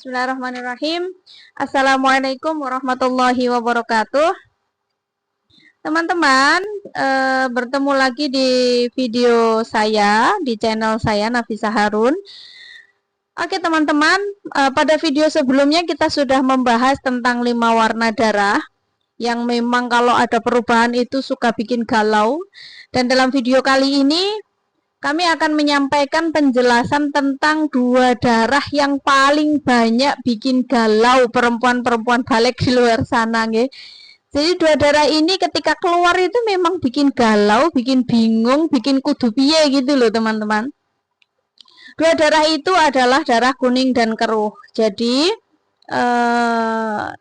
Bismillahirrahmanirrahim. Assalamualaikum warahmatullahi wabarakatuh. Teman-teman, bertemu lagi di video saya, di channel saya Nafisa Harun. Oke teman-teman, pada video sebelumnya kita sudah membahas tentang 5 warna darah yang memang kalau ada perubahan itu suka bikin galau. Dan dalam video kali ini kami akan menyampaikan penjelasan tentang 2 darah yang paling banyak bikin galau perempuan-perempuan balik di luar sana, nggih. Jadi 2 darah ini ketika keluar itu memang bikin galau, bikin bingung, bikin kudu piye gitu loh teman-teman. 2 darah itu adalah darah kuning dan keruh. Jadi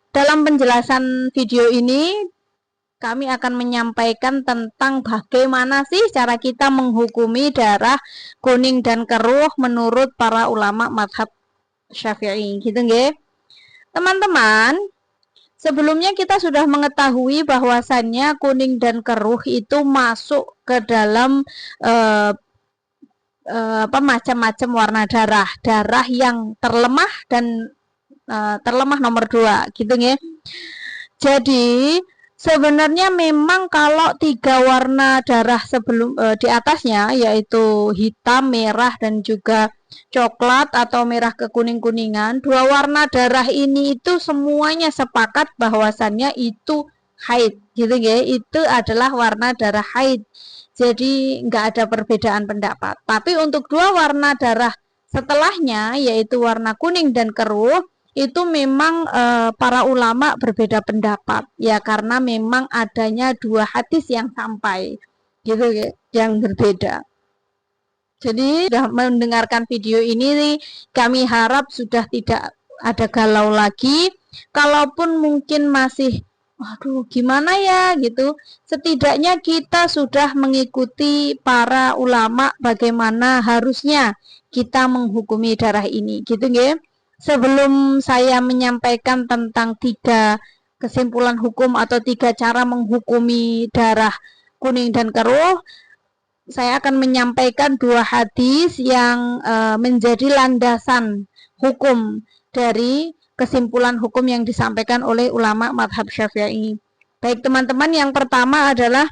dalam penjelasan video ini kami akan menyampaikan tentang bagaimana sih cara kita menghukumi darah kuning dan keruh menurut para ulama mazhab Syafi'i, gitu nggih. Teman-teman, sebelumnya kita sudah mengetahui bahwasannya kuning dan keruh itu masuk ke dalam macam-macam warna darah. Darah yang terlemah dan terlemah nomor 2, gitu nggih. Jadi sebenarnya memang kalau 3 warna darah sebelum di atasnya, yaitu hitam, merah, dan juga coklat atau merah kekuning-kuningan, 2 warna darah ini itu semuanya sepakat bahwasannya itu haid, gitu ya. Itu adalah warna darah haid. Jadi nggak ada perbedaan pendapat. Tapi untuk 2 warna darah setelahnya, yaitu warna kuning dan keruh, itu memang para ulama berbeda pendapat ya, karena memang adanya 2 hadis yang sampai gitu ya, yang berbeda. Jadi sudah mendengarkan video ini, kami harap sudah tidak ada galau lagi. Kalaupun mungkin masih aduh gimana ya gitu, setidaknya kita sudah mengikuti para ulama bagaimana harusnya kita menghukumi darah ini, gitu nggih. Sebelum saya menyampaikan tentang 3 kesimpulan hukum atau 3 cara menghukumi darah kuning dan keruh, saya akan menyampaikan 2 hadis yang menjadi landasan hukum dari kesimpulan hukum yang disampaikan oleh ulama mazhab Syafi'i. Baik teman-teman, yang pertama adalah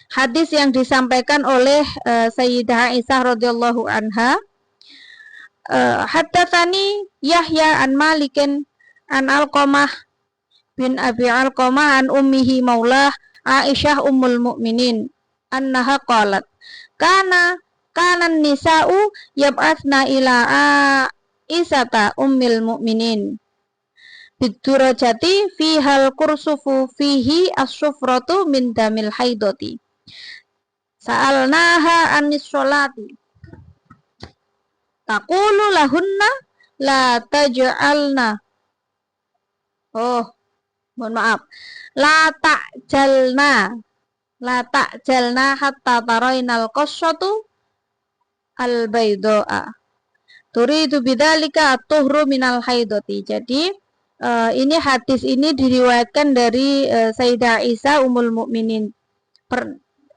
hadis yang disampaikan oleh Sayyidah Aisyah radhiyallahu anha. Haddatsani Yahya an Malikin an Alqamah bin Abi Alqamah an ummihi maulah Aisyah ummul mukminin annaha qalat kana nisa'u yab'atsna ila Aisyata ummil mukminin bidurajati fihal kursufu fihi as-sufratu min damil haidoti sa'alnaha anis sholati taqulu lahunna la taj'alna. Mohon maaf. La ta'jalna hatta tarainal qasyatu al-baydoa. Turidu bidzalika at-tuhru minal haidati. Jadi ini hadis ini diriwayatkan dari Sayyidah Aisyah ummul mukminin.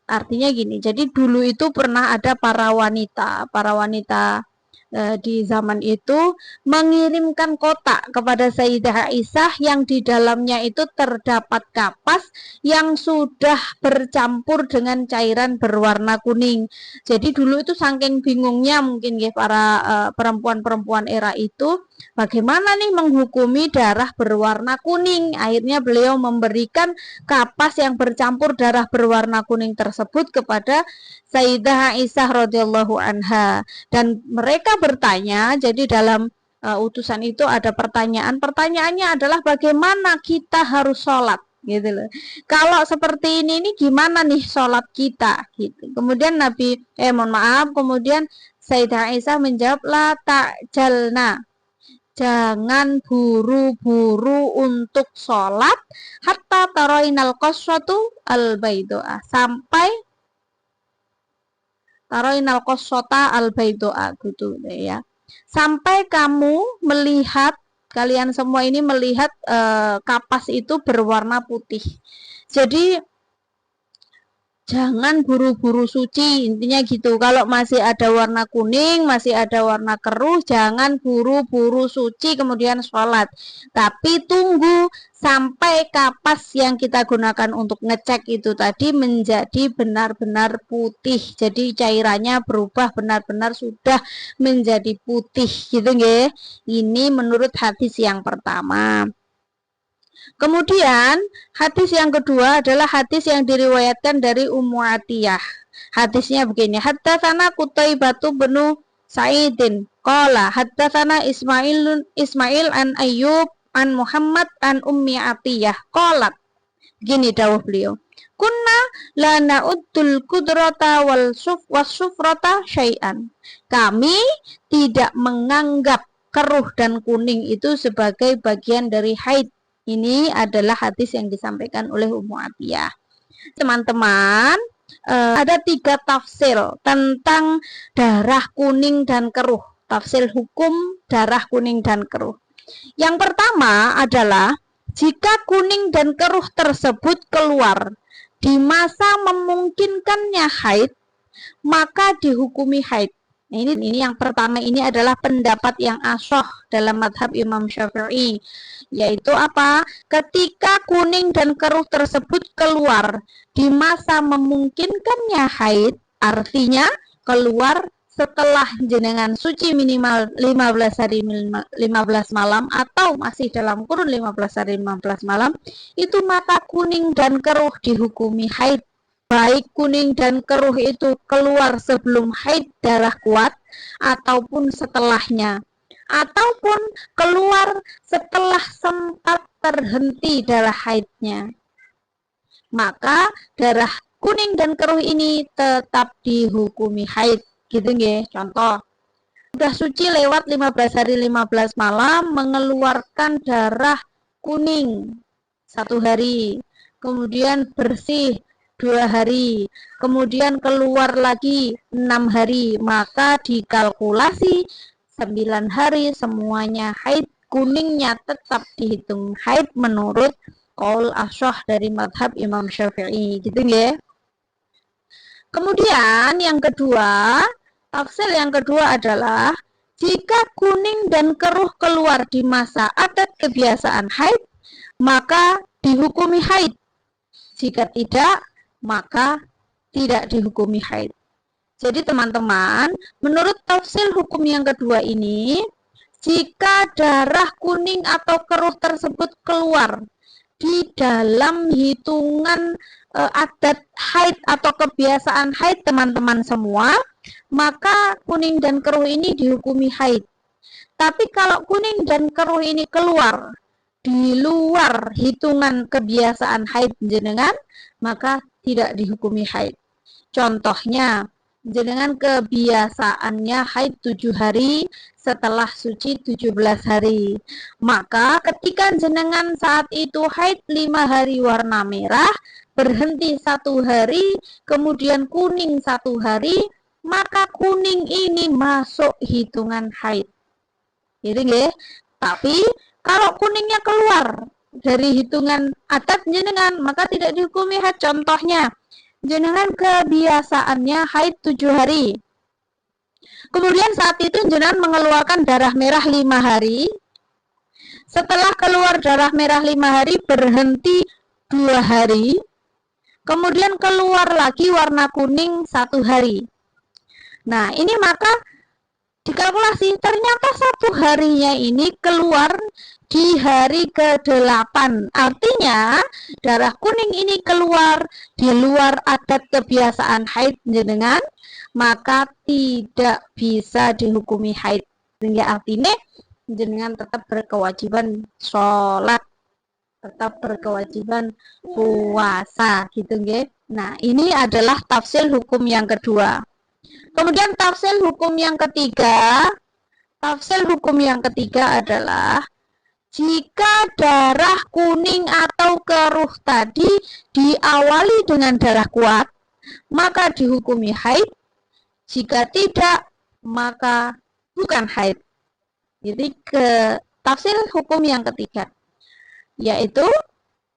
Artinya gini. Jadi dulu itu pernah ada para wanita di zaman itu mengirimkan kotak kepada Sayyidah Aisyah yang di dalamnya itu terdapat kapas yang sudah bercampur dengan cairan berwarna kuning. Jadi dulu itu saking bingungnya mungkin ya para perempuan-perempuan era itu bagaimana nih menghukumi darah berwarna kuning. Akhirnya beliau memberikan kapas yang bercampur darah berwarna kuning tersebut kepada Sayyidah Aisyah radhiyallahu anha, dan mereka bertanya. Jadi dalam utusan itu ada pertanyaannya adalah bagaimana kita harus sholat gitu loh. Kalau seperti ini gimana nih sholat kita gitu. Kemudian kemudian Sayyidah Aisyah menjawab la ta'jalna, jangan buru-buru untuk sholat hatta tarainal qasyatu al-baydoa, sampai tarainal qasyata al-baydoa gitu ya. Sampai kamu melihat, kalian semua ini melihat kapas itu berwarna putih. Jadi Jangan buru-buru suci, intinya gitu. Kalau masih ada warna kuning, masih ada warna keruh, jangan buru-buru suci kemudian sholat. Tapi tunggu sampai kapas yang kita gunakan untuk ngecek itu tadi menjadi benar-benar putih. Jadi cairannya berubah benar-benar sudah menjadi putih gitu nggih. Ini menurut hadis yang pertama. Kemudian hadis yang kedua adalah hadis yang diriwayatkan dari Ummu Atiyah. Hadisnya begini, haddatsana Qutaibatu bin Sa'idin qala haddatsana Ismail an Ayyub an Muhammad an Ummi Atiyah qalat. Gini dawuh beliau. Kunna la na'uddul kudrata wal sufrata syai'an. Kami tidak menganggap keruh dan kuning itu sebagai bagian dari haid. Ini adalah hadis yang disampaikan oleh Ummu Atiyah. Teman-teman, ada 3 tafsir tentang darah kuning dan keruh. Tafsir hukum darah kuning dan keruh. Yang pertama adalah jika kuning dan keruh tersebut keluar di masa memungkinkannya haid, maka dihukumi haid. Ini yang pertama, ini adalah pendapat yang ashah dalam madhab Imam Syafi'i, yaitu apa? Ketika kuning dan keruh tersebut keluar di masa memungkinkannya haid, artinya keluar setelah jenengan suci minimal 15 hari 15 malam atau masih dalam kurun 15 hari 15 malam, itu maka kuning dan keruh dihukumi haid. Baik kuning dan keruh itu keluar sebelum haid darah kuat ataupun setelahnya, ataupun keluar setelah sempat terhenti darah haidnya, maka darah kuning dan keruh ini tetap dihukumi haid gitu nggih. Contoh, udah suci lewat 15 hari 15 malam mengeluarkan darah kuning 1 hari, kemudian bersih 2 hari, kemudian keluar lagi 6 hari, maka dikalkulasi 9 hari semuanya haid, kuningnya tetap dihitung haid menurut qaul ashah dari madhab Imam Syafi'i gitu ya. Kemudian yang kedua, tafsir yang kedua adalah jika kuning dan keruh keluar di masa adat kebiasaan haid, maka dihukumi haid. Jika tidak, maka tidak dihukumi haid. Jadi teman-teman, menurut tafsir hukum yang kedua ini, jika darah kuning atau keruh tersebut keluar di dalam hitungan adat haid atau kebiasaan haid teman-teman semua, maka kuning dan keruh ini dihukumi haid. Tapi kalau kuning dan keruh ini keluar di luar hitungan kebiasaan haid jenengan, maka tidak dihukumi haid. Contohnya, jenengan kebiasaannya haid 7 hari setelah suci 17 hari. Maka ketika jenengan saat itu haid 5 hari warna merah, berhenti 1 hari, kemudian kuning 1 hari, maka kuning ini masuk hitungan haid. Jadi nggih, tapi kalau kuningnya keluar dari hitungan adat jenengan, maka tidak dihukumi haid. Contohnya, jenengan kebiasaannya haid 7 hari. Kemudian saat itu jenengan mengeluarkan darah merah 5 hari. Setelah keluar darah merah 5 hari, berhenti 2 hari. Kemudian keluar lagi warna kuning 1 hari. Nah, ini maka dikalkulasi, ternyata 1 harinya ini keluar di hari ke-8. Artinya darah kuning ini keluar di luar adat kebiasaan haid jenengan, maka tidak bisa dihukumi haid. Sehingga artinya jenengan tetap berkewajiban sholat, tetap berkewajiban puasa gitu nggih. Nah, ini adalah tafsir hukum yang kedua. Kemudian tafsir hukum yang ketiga, adalah jika darah kuning atau keruh tadi diawali dengan darah kuat, maka dihukumi haid. Jika tidak, maka bukan haid. Jadi tafsir hukum yang ketiga, yaitu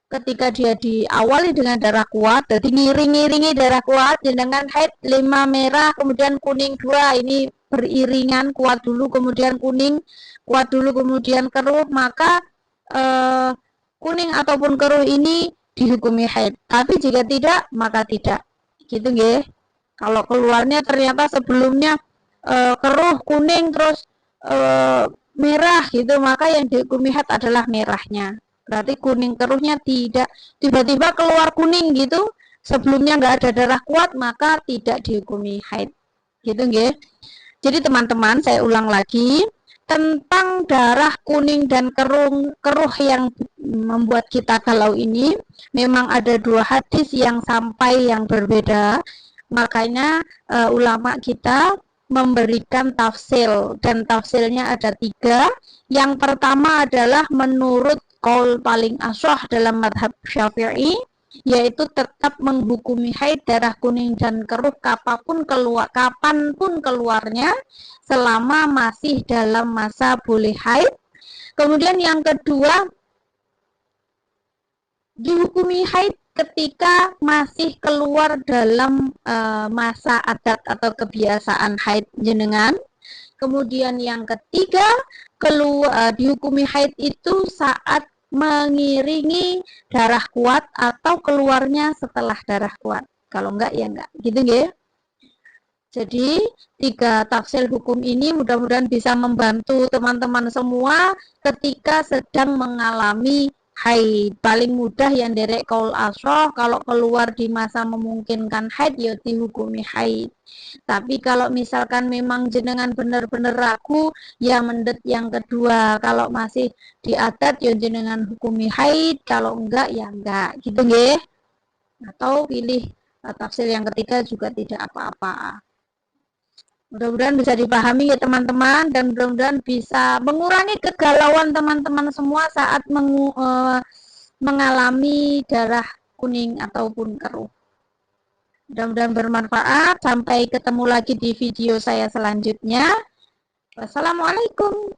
ketika dia diawali dengan darah kuat, jadi ngiring-ngiringi darah kuat, jenengan haid 5 merah, kemudian kuning 2, ini beriringan, kuat dulu, kemudian kuning, kuat dulu, kemudian keruh, maka kuning ataupun keruh ini dihukumi haid. Tapi jika tidak, maka tidak. Gitu nggih. Kalau keluarnya ternyata sebelumnya keruh, kuning, terus merah gitu, maka yang dihukumi haid adalah merahnya. Berarti kuning keruhnya tidak, tiba-tiba keluar kuning gitu, sebelumnya nggak ada darah kuat, maka tidak dihukumi haid. Gitu nggih. Jadi teman-teman, saya ulang lagi tentang darah kuning dan keruh yang membuat kita galau ini, memang ada 2 hadis yang sampai yang berbeda. Makanya ulama kita memberikan tafsil, dan tafsilnya ada 3. Yang pertama adalah menurut qaul paling ashah dalam madhab Syafi'i, yaitu tetap menghukumi haid darah kuning dan keruh kapanpun keluarnya, selama masih dalam masa boleh haid. Kemudian yang kedua, dihukumi haid ketika masih keluar dalam masa adat atau kebiasaan haid jenengan. Kemudian yang ketiga, dihukumi haid itu saat mengiringi darah kuat atau keluarnya setelah darah kuat. Kalau enggak ya enggak. Gitu nggih. Jadi 3 tafsir hukum ini mudah-mudahan bisa membantu teman-teman semua ketika sedang mengalami haid. Paling mudah yang derek qaul ashah, kalau keluar di masa memungkinkan haid ya dihukumi haid. Tapi kalau misalkan memang jenengan benar-benar ragu, ya mendet yang kedua. Kalau masih di adat ya jenengan hukumi haid, kalau enggak ya enggak. Gitu nggih. Atau pilih tafsir yang ketiga juga tidak apa-apa. Mudah-mudahan bisa dipahami ya teman-teman, dan mudah-mudahan bisa mengurangi kegalauan teman-teman semua saat mengalami darah kuning ataupun keruh. Mudah-mudahan bermanfaat. Sampai ketemu lagi di video saya selanjutnya. Wassalamualaikum.